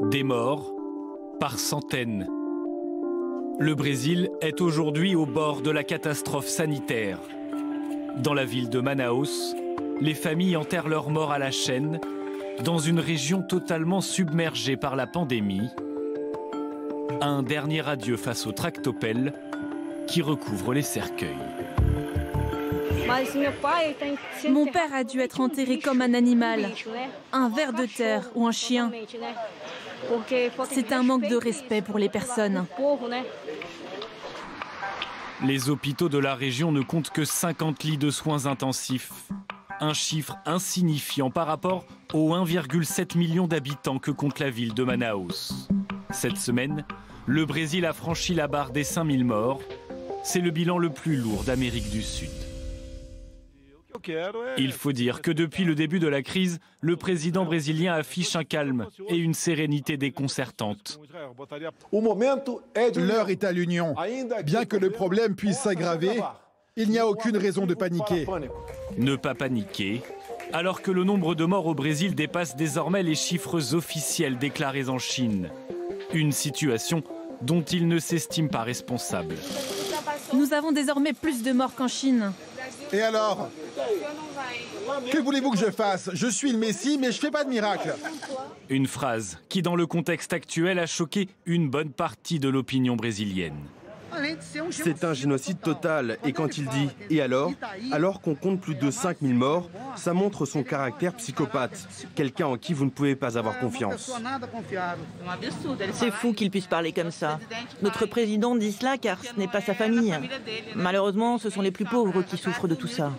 Des morts par centaines. Le Brésil est aujourd'hui au bord de la catastrophe sanitaire. Dans la ville de Manaus, les familles enterrent leurs morts à la chaîne, dans une région totalement submergée par la pandémie. Un dernier adieu face au tractopelle qui recouvre les cercueils. Mon père a dû être enterré comme un animal, un ver de terre ou un chien. C'est un manque de respect pour les personnes. Les hôpitaux de la région ne comptent que 50 lits de soins intensifs. Un chiffre insignifiant par rapport aux 1,7 million d'habitants que compte la ville de Manaus. Cette semaine, le Brésil a franchi la barre des 5000 morts. C'est le bilan le plus lourd d'Amérique du Sud. Il faut dire que depuis le début de la crise, le président brésilien affiche un calme et une sérénité déconcertante. L'heure est à l'union. Bien que le problème puisse s'aggraver, il n'y a aucune raison de paniquer. Ne pas paniquer, alors que le nombre de morts au Brésil dépasse désormais les chiffres officiels déclarés en Chine. Une situation dont il ne s'estime pas responsable. Nous avons désormais plus de morts qu'en Chine. Et alors? Que voulez-vous que je fasse? Je suis le Messie, mais je fais pas de miracle. Une phrase qui, dans le contexte actuel, a choqué une bonne partie de l'opinion brésilienne. C'est un génocide total. Et quand il dit « et alors ?» alors qu'on compte plus de 5000 morts, ça montre son caractère psychopathe. Quelqu'un en qui vous ne pouvez pas avoir confiance. C'est fou qu'il puisse parler comme ça. Notre président dit cela car ce n'est pas sa famille. Malheureusement, ce sont les plus pauvres qui souffrent de tout ça.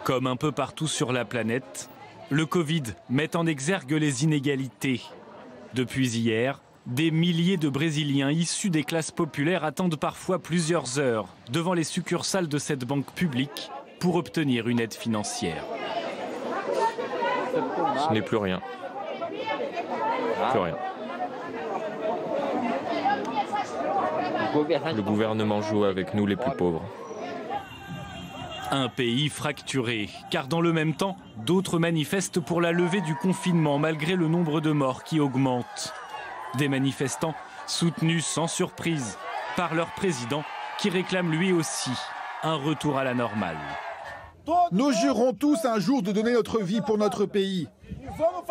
Comme un peu partout sur la planète, le Covid met en exergue les inégalités. Depuis hier, des milliers de Brésiliens issus des classes populaires attendent parfois plusieurs heures devant les succursales de cette banque publique pour obtenir une aide financière. Ce n'est plus rien. Plus rien. Le gouvernement joue avec nous les plus pauvres. Un pays fracturé, car dans le même temps, d'autres manifestent pour la levée du confinement malgré le nombre de morts qui augmente. Des manifestants soutenus sans surprise par leur président qui réclame lui aussi un retour à la normale. Nous jurons tous un jour de donner notre vie pour notre pays.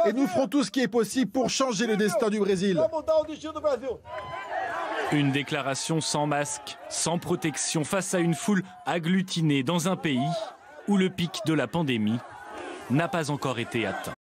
Et nous ferons tout ce qui est possible pour changer le destin du Brésil. Une déclaration sans masque, sans protection face à une foule agglutinée dans un pays où le pic de la pandémie n'a pas encore été atteint.